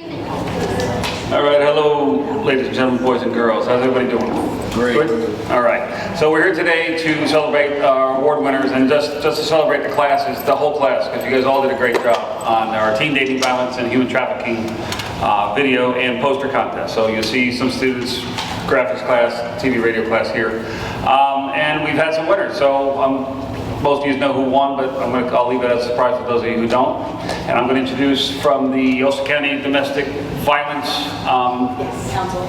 All right, hello, ladies and gentlemen, boys and girls. How's everybody doing? Great. Good? All right. So we're here today to celebrate our award winners and just to celebrate the classes, the whole class, because you guys all did a great job on our teen dating violence and human trafficking video and poster contest. So you'll see some students, graphics class, TV radio class here. And we've had some winners. So most of you know who won, but I'll leave it as a surprise for those of you who don't. And I'm going to introduce from the Ulster County Domestic Violence, Council.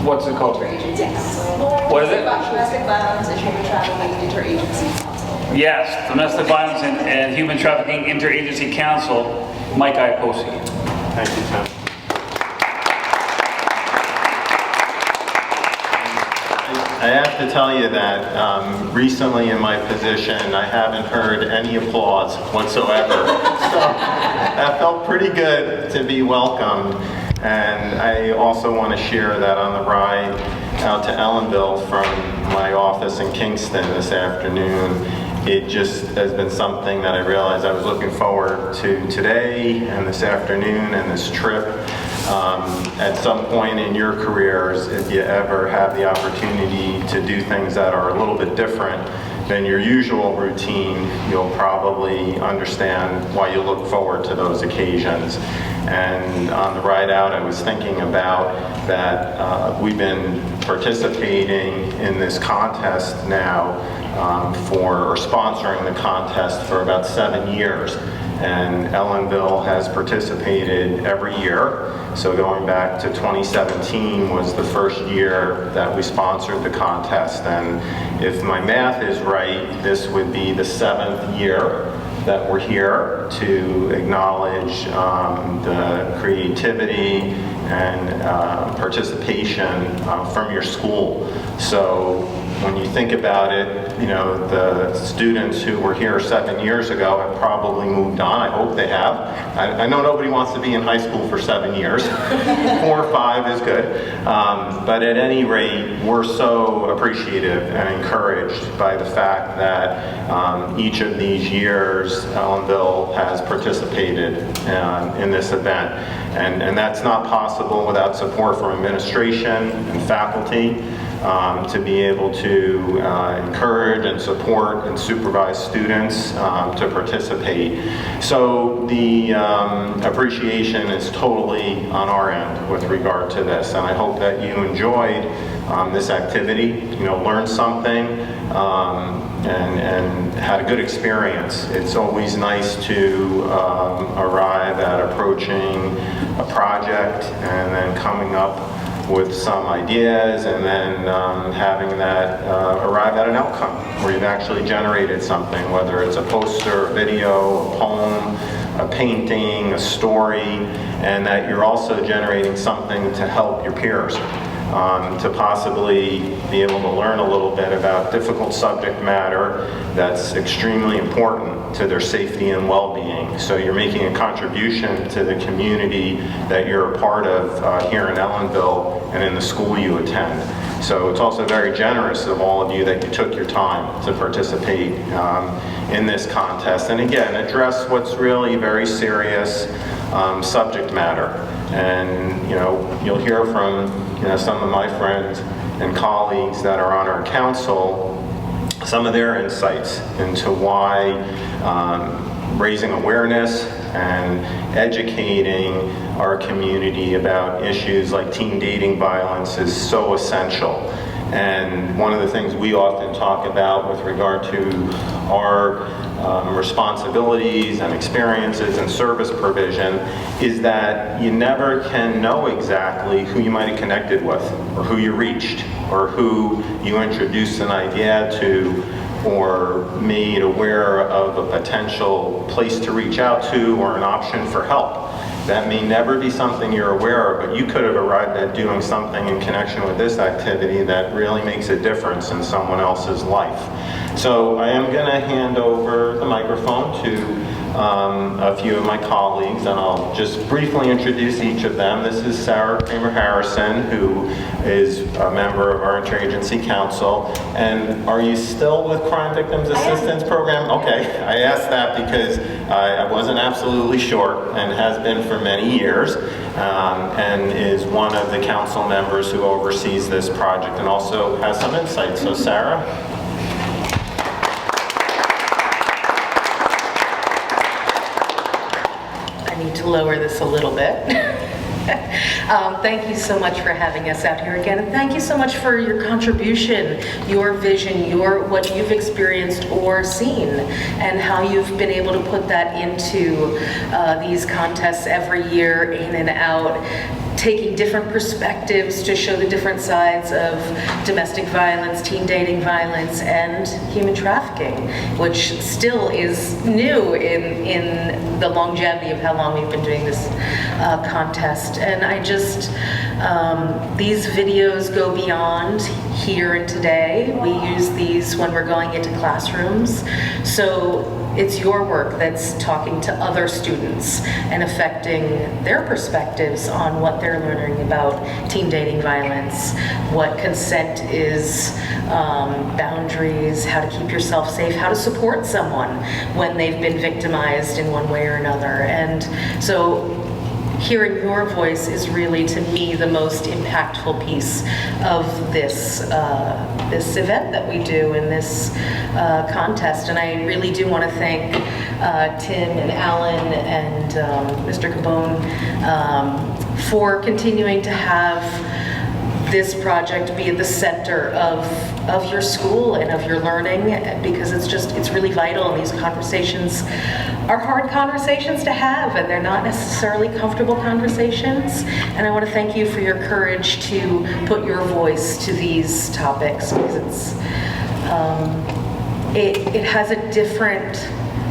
what's it called? Interagency Council. What is it? Domestic Violence and Human Trafficking Interagency Council. Yes, Domestic Violence and Human Trafficking Interagency Council, Mike Iaposi. Thank you, Tim. I have to tell you that recently in my position, I haven't heard any applause whatsoever. So that felt pretty good to be welcomed. And I also want to share that on the ride out to Ellenville from my office in Kingston this afternoon, it just has been something that I realized I was looking forward to today and this afternoon and this trip. At some point in your careers, if you ever have the opportunity to do things that are a little bit different than your usual routine, you'll probably understand why you look forward to those occasions. And on the ride out, I was thinking about that we've been participating in this contest now or sponsoring the contest for about 7 years. And Ellenville has participated every year. So going back to 2017 was the first year that we sponsored the contest. And if my math is right, this would be the 7th year that we're here to acknowledge the creativity and participation from your school. So when you think about it, you know, the students who were here 7 years ago have probably moved on. I hope they have. I know nobody wants to be in high school for 7 years. 4 or 5 is good. But at any rate, we're so appreciative and encouraged by the fact that each of these years, Ellenville has participated in this event. And that's not possible without support from administration and faculty. To be able to encourage and support and supervise students to participate. So the appreciation is totally on our end with regard to this, and I hope that you enjoyed this activity, you know, learned something, and had a good experience. It's always nice to arrive at approaching a project and then coming up with some ideas and then having that arrive at an outcome where you've actually generated something, whether it's a poster, a video, a poem, a painting, a story, and that you're also generating something to help your peers. To possibly be able to learn a little bit about difficult subject matter that's extremely important to their safety and well-being. So you're making a contribution to the community that you're a part of here in Ellenville and in the school you attend. So it's also very generous of all of you that you took your time to participate in this contest. And again, address what's really very serious subject matter. And you know, you'll hear from some of my friends and colleagues that are on our council, some of their insights into why raising awareness and educating our community about issues like teen dating violence is so essential. And one of the things we often talk about with regard to our responsibilities and experiences and service provision is that you never can know exactly who you might have connected with or who you reached or who you introduced an idea to or made aware of a potential place to reach out to or an option for help. That may never be something you're aware of, but you could have arrived at doing something in connection with this activity that really makes a difference in someone else's life. So I am going to hand over the microphone to a few of my colleagues, and I'll just briefly introduce each of them. This is Sarah Kramer-Harrison, who is a member of our Interagency Council. And are you still with Crime Victims Assistance Program? Okay, I asked that because I wasn't absolutely sure, and has been for many years, and is one of the council members who oversees this project and also has some insight. So Sarah? I need to lower this a little bit. Thank you so much for having us out here again, and thank you so much for your contribution, your vision, what you've experienced or seen, and how you've been able to put that into these contests every year, in and out, taking different perspectives to show the different sides of domestic violence, teen dating violence, and human trafficking, which still is new in the longevity of how long we've been doing this contest. And I just, these videos go beyond here and today. We use these when we're going into classrooms. So it's your work that's talking to other students and affecting their perspectives on what they're learning about teen dating violence, what consent is, boundaries, how to keep yourself safe, how to support someone when they've been victimized in one way or another. And so hearing your voice is really, to me, the most impactful piece of this this event that we do in this contest. And I really do want to thank Tim and Alan and Mr. Cabone for continuing to have this project be at the center of your school and of your learning, because it's really vital, and these conversations are hard conversations to have, and they're not necessarily comfortable conversations. And I want to thank you for your courage to put your voice to these topics, because it has a different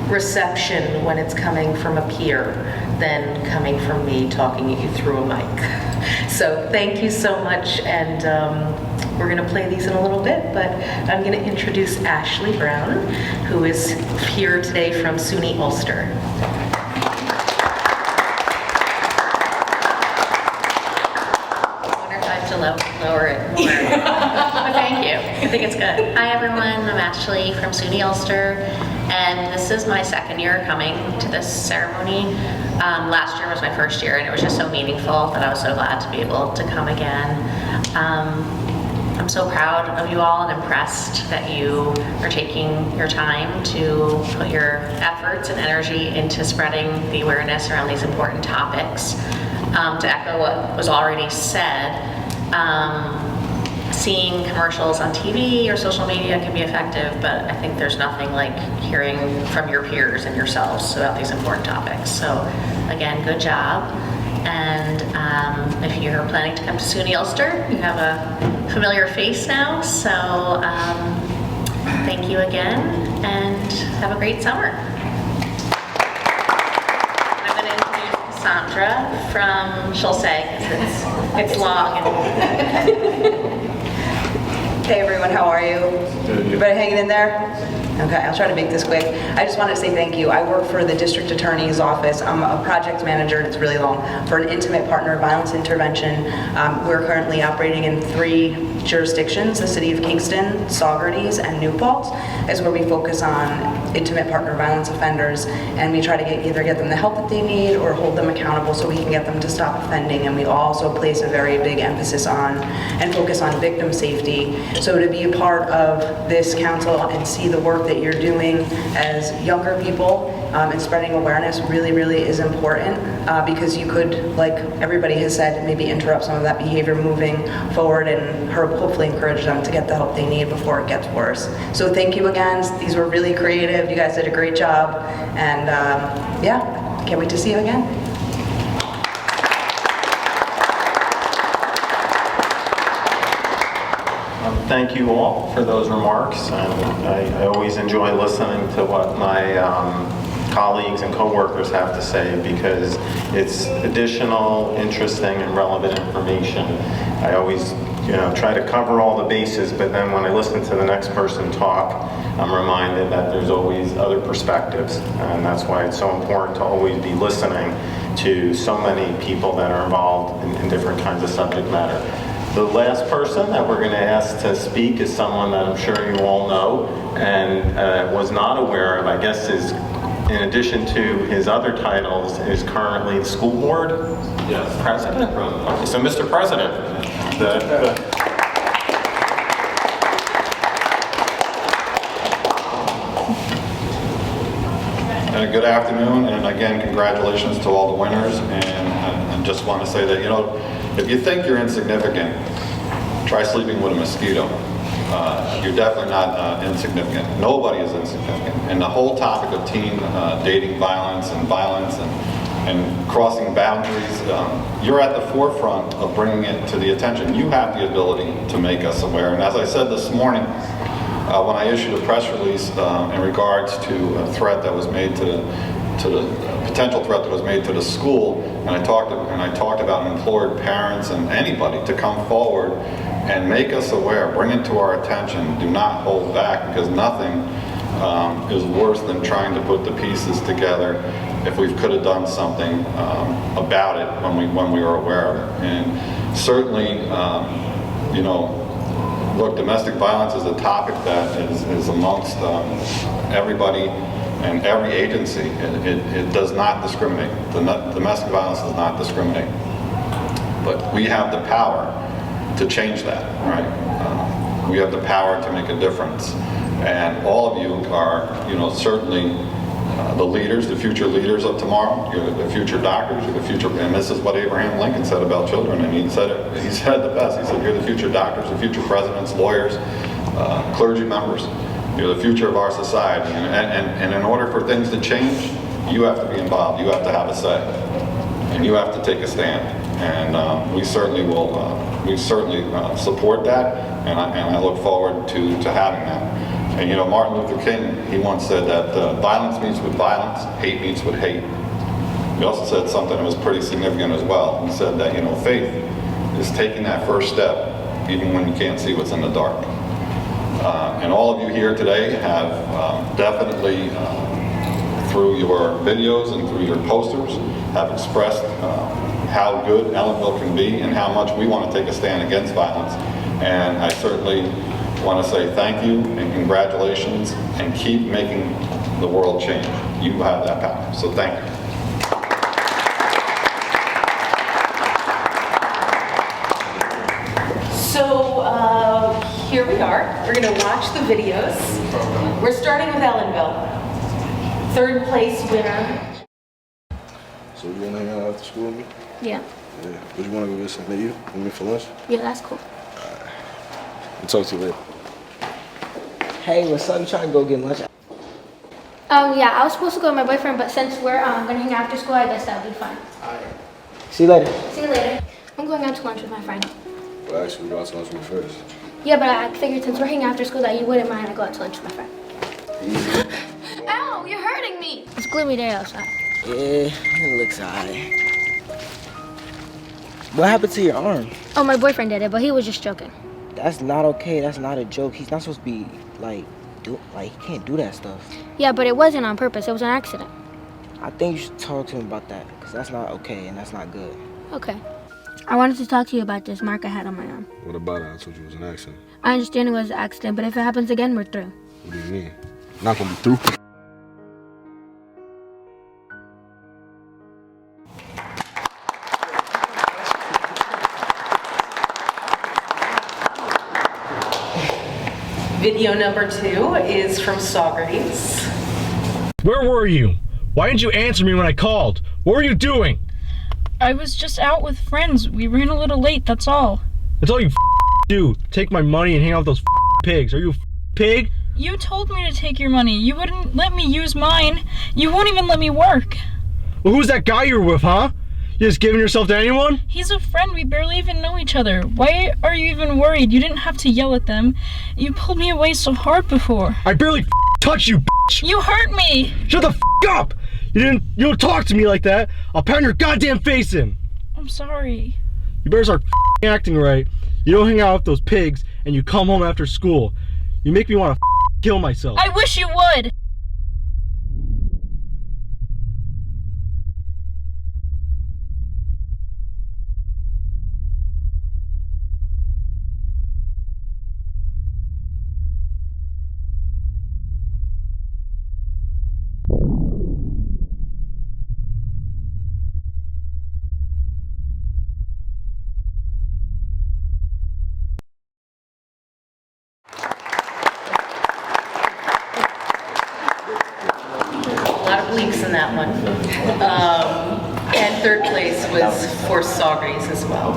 reception when it's coming from a peer than coming from me talking at you through a mic. So thank you so much, and we're going to play these in a little bit, but I'm going to introduce Ashley Brown, who is here today from SUNY Ulster. I wonder if I have to lower it more. But thank you. I think it's good. Hi everyone, I'm Ashley from SUNY Ulster, and this is my second year coming to this ceremony. Last year was my first year, and it was just so meaningful that I was so glad to be able to come again. I'm so proud of you all and impressed that you are taking your time to put your efforts and energy into spreading the awareness around these important topics. To echo what was already said, seeing commercials on TV or social media can be effective, but I think there's nothing like hearing from your peers and yourselves about these important topics. So again, good job. And if you're planning to come to SUNY Ulster, you have a familiar face now. So thank you again, and have a great summer. I'm going to introduce Cassandra from, she'll say, because it's long. Hey everyone, how are you? Everybody hanging in there? Okay, I'll try to make this quick. I just wanted to say thank you. I work for the District Attorney's Office. I'm a project manager, and it's really long, for an intimate partner violence intervention. We're currently operating in 3 jurisdictions: the City of Kingston, Saugerties, and New Paltz, is where we focus on intimate partner violence offenders, and we try to either get them the help that they need or hold them accountable so we can get them to stop offending. And we also place a very big emphasis on and focus on victim safety. So to be a part of this council and see the work that you're doing as younger people and spreading awareness really, really is important, because you could, like everybody has said, maybe interrupt some of that behavior moving forward and hopefully encourage them to get the help they need before it gets worse. So thank you again. These were really creative. You guys did a great job. And yeah, can't wait to see you again. Thank you all for those remarks, and I always enjoy listening to what my colleagues and coworkers have to say, because it's additional, interesting, and relevant information. I always try to cover all the bases, but then when I listen to the next person talk, I'm reminded that there's always other perspectives, and that's why it's so important to always be listening to so many people that are involved in different kinds of subject matter. The last person that we're going to ask to speak is someone that I'm sure you all know and was not aware of, I guess, is in addition to his other titles, is currently the school board president. Okay, so Mr. President, good afternoon, and again, congratulations to all the winners. And I just want to say that, if you think you're insignificant, try sleeping with a mosquito. You're definitely not insignificant. Nobody is insignificant. And the whole topic of teen dating violence and crossing boundaries, you're at the forefront of bringing it to the attention. You have the ability to make us aware. And as I said this morning, when I issued a press release in regards to a threat that was made to the potential threat that was made to the school, and I talked about and implored parents and anybody to come forward and make us aware, bring it to our attention. Do not hold back, because nothing is worse than trying to put the pieces together if we could have done something about it when we were aware of it. And certainly, look, domestic violence is a topic that is amongst everybody and every agency. It does not discriminate. Domestic violence does not discriminate. But we have the power to change that, right? We have the power to make a difference. And all of you are, certainly the leaders, the future leaders of tomorrow. You're the future doctors, you're the future, and this is what Abraham Lincoln said about children, and he said the best. He said, you're the future doctors, the future presidents, lawyers, clergy members. You're the future of our society. And in order for things to change, you have to be involved. You have to have a say. And you have to take a stand. And we certainly will, support that, and I look forward to having that. And Martin Luther King, he once said that violence meets with violence, hate meets with hate. He also said something that was pretty significant as well. He said that, faith is taking that first step, even when you can't see what's in the dark. And all of you here today have definitely, through your videos and through your posters, have expressed how good Ellenville can be and how much we want to take a stand against violence. And I certainly want to say thank you and congratulations, and keep making the world change. You have that power, so thank you. So here we are. We're going to watch the videos. We're starting with Ellenville. Third place winner. So you wanna hang out after school with me? Yeah. Yeah. Would you wanna go get something to eat with me for lunch? Yeah, that's cool. I'll talk to you later. Hey, what's up? You trying to go get lunch? Yeah, I was supposed to go with my boyfriend, but since we're gonna hang out after school, I guess that'll be fine. Alright. See you later. See you later. I'm going out to lunch with my friend. Well, actually, we go out to lunch with me first. Yeah, but I figured since we're hanging out after school that you wouldn't mind I go out to lunch with my friend. Ow, you're hurting me! It's a gloomy day outside. Yeah, it looks alright. What happened to your arm? Oh, my boyfriend did it, but he was just joking. That's not okay. That's not a joke. He's not supposed to be he can't do that stuff. Yeah, but it wasn't on purpose. It was an accident. I think you should talk to him about that, because that's not okay and that's not good. Okay. I wanted to talk to you about this mark I had on my arm. What about it? I told you it was an accident. I understand it was an accident, but if it happens again, we're through. What do you mean? Not gonna be through. Video number 2 is from Socrates. Where were you? Why didn't you answer me when I called? What were you doing? I was just out with friends. We ran a little late, that's all. That's all you do. Take my money and hang out with those pigs. Are you a pig? You told me to take your money. You wouldn't let me use mine. You won't even let me work. Well, who's that guy you were with, huh? You just giving yourself to anyone? He's a friend. We barely even know each other. Why are you even worried? You didn't have to yell at them. You pulled me away so hard before. I barely touched you, bitch. You hurt me. Shut the up. You don't talk to me like that. I'll pound your goddamn face in. I'm sorry. You better start acting right. You don't hang out with those pigs, and you come home after school. You make me want to kill myself. I wish you would! A lot of leaks in that one. And third place was for Socrates as well.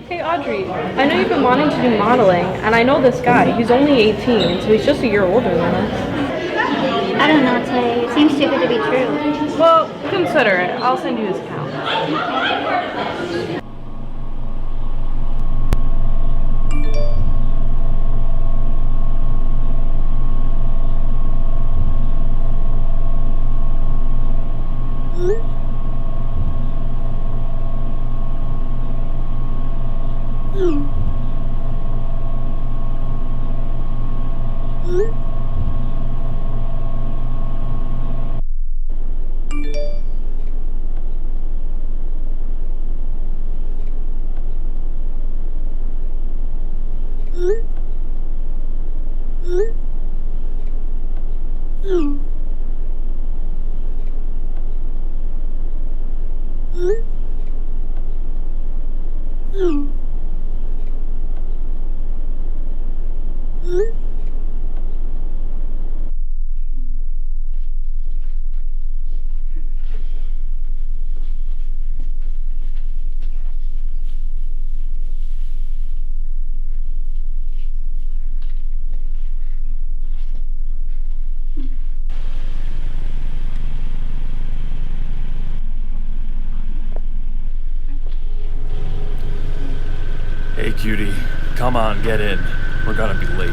Hey Audrey, I know you've been wanting to do modeling, and I know this guy. He's only 18, so he's just a year older than us. I don't know what to say. It seems too good to be true. Well, consider it. I'll send you his account. Hey cutie, come on, get in. We're gonna be late.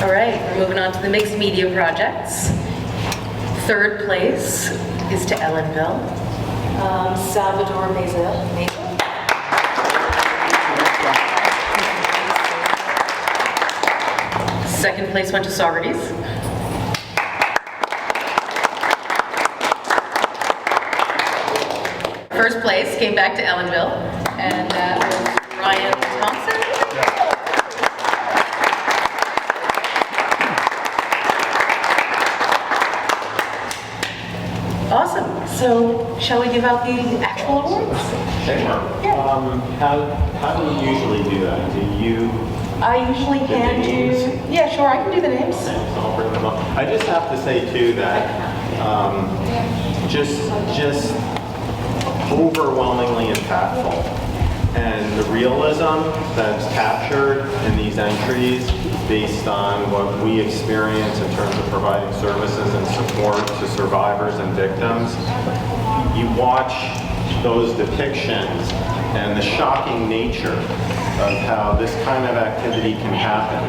All right, we're moving on to the mixed media projects. Third place is to Ellenville. Salvador Meza. Second place went to Socrates. First place came back to Ellenville, and that was Ryan Thompson. Awesome. So, shall we give out the actual awards? Sure. How do you usually do that? Do you? I usually can do. Yeah, sure. I can do the names. So I'll bring them up. I just have to say too that just overwhelmingly impactful, and the realism that's captured in these entries based on what we experience in terms of providing services and support to survivors and victims. You watch those depictions and the shocking nature of how this kind of activity can happen,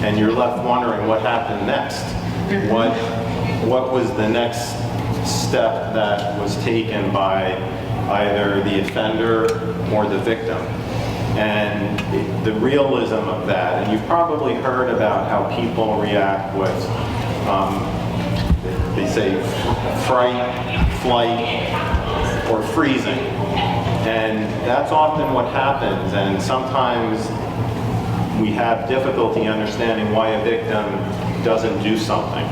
and you're left wondering what happened next. What was the next step that was taken by either the offender or the victim? And the realism of that, and you've probably heard about how people react with, they say, fright, flight, or freezing. And that's often what happens, and sometimes we have difficulty understanding why a victim doesn't do something.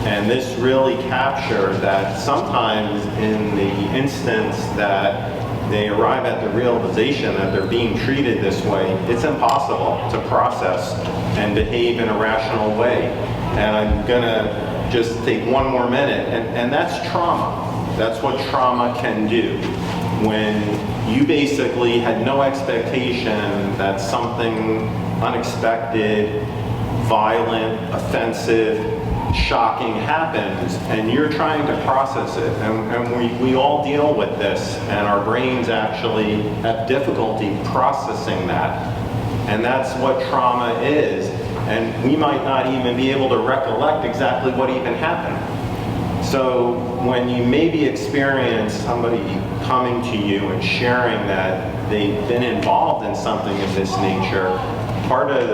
And this really captured that sometimes in the instance that they arrive at the realization that they're being treated this way, it's impossible to process and behave in a rational way. And I'm gonna just take one more minute, and that's trauma. That's what trauma can do. When you basically had no expectation that something unexpected, violent, offensive, shocking happens, and you're trying to process it. And we all deal with this, and our brains actually have difficulty processing that. And that's what trauma is. And we might not even be able to recollect exactly what even happened. So when you maybe experience somebody coming to you and sharing that they've been involved in something of this nature, part of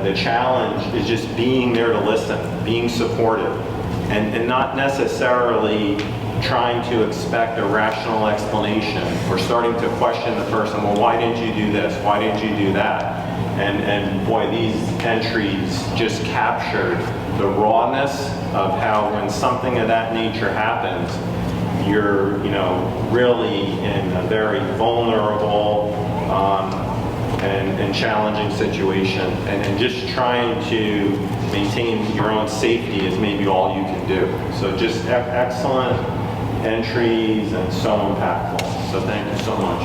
the challenge is just being there to listen, being supportive, and not necessarily trying to expect a rational explanation or starting to question the person, well, why didn't you do this? Why didn't you do that? And boy, these entries just captured the rawness of how when something of that nature happens, you're really in a very vulnerable and challenging situation, and just trying to maintain your own safety is maybe all you can do. So just excellent entries and so impactful. So thank you so much.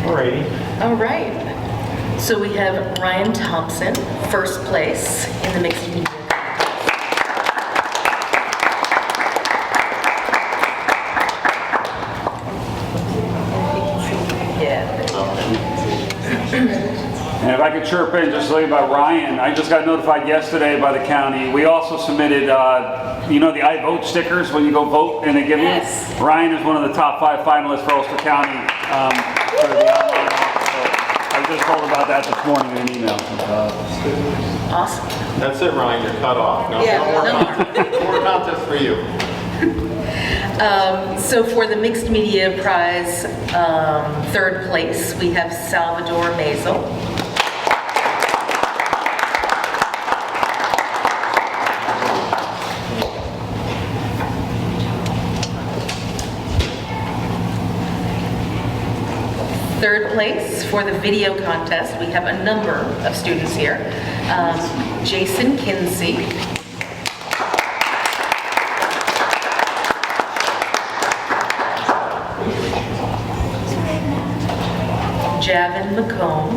Alrighty. All right. So we have Ryan Thompson, first place in the mixed media. And if I could chirp in just a little about Ryan, I just got notified yesterday by the county. We also submitted, the I vote stickers when you go vote and they give you. Ryan is one of the top 5 finalists for Ulster County for the online office. So I was just told about that this morning in an email. Awesome. That's it, Ryan. You're cut off. No more contest for you. So for the mixed media prize, third place, we have Salvador Mazel. Third place for the video contest, we have a number of students here. Jason Kinsey. Javin McComb.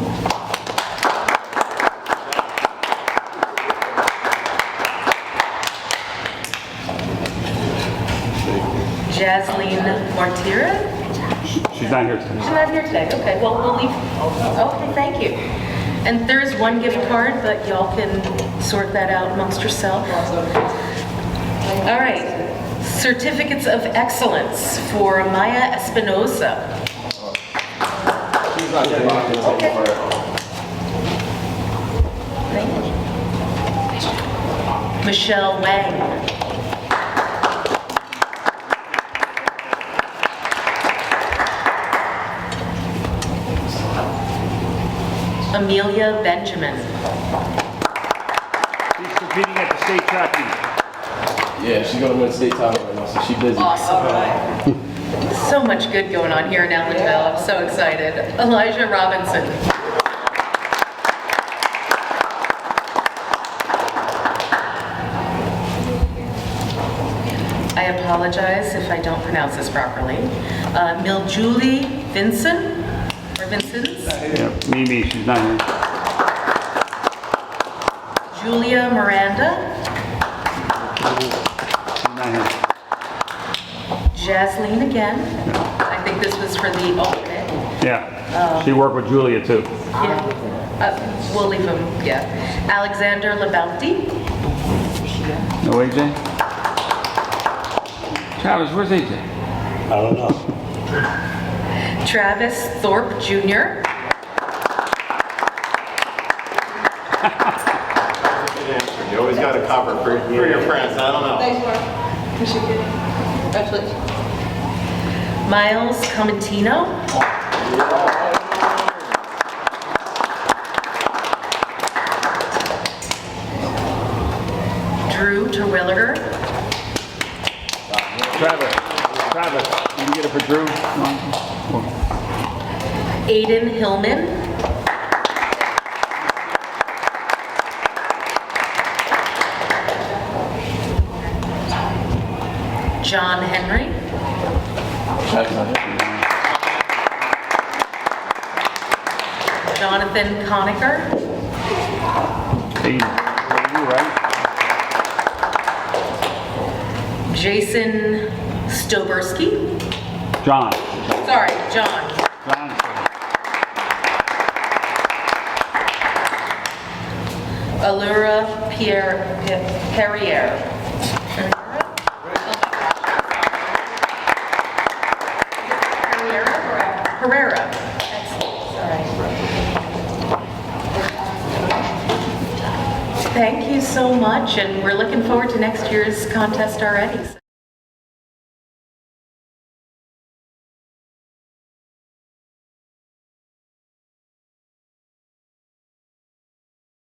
Jasleen Martira. She's not here today. She's not here today. Okay, well, we'll leave. Okay, thank you. And there's one gift card, but y'all can sort that out amongst yourself. All right. Certificates of Excellence for Maya Espinosa. Okay. Thank you. Michelle Wang. Amelia Benjamin. She's competing at the state track meet. Yeah, she's gonna win state title right now, so she's busy. Awesome. So much good going on here in Ellenville. I'm so excited. Elijah Robinson. I apologize if I don't pronounce this properly. Miljulie Vinson, or Vincents? Yeah, Mimi, she's not here. Julia Miranda. She's not here. Jasleen again. I think this was for the alternate. Yeah, she worked with Julia too. Yeah, we'll leave him, yeah. Alexander Labounty. No AJ? Travis, where's AJ? I don't know. Travis Thorpe Jr. You always got to cover for your friends. I don't know. Thanks, Mark. Appreciate it. Congratulations. Miles Comentino. Drew Terwilliger. Travis, you can get it for Drew. Aiden Hillman. John Henry. Jonathan Conacher. Hey, you're right. Jason Stoberski. John. Sorry, John. John. Allura Perrier. Herrera. Sorry. Thank you so much, and we're looking forward to next year's contest already.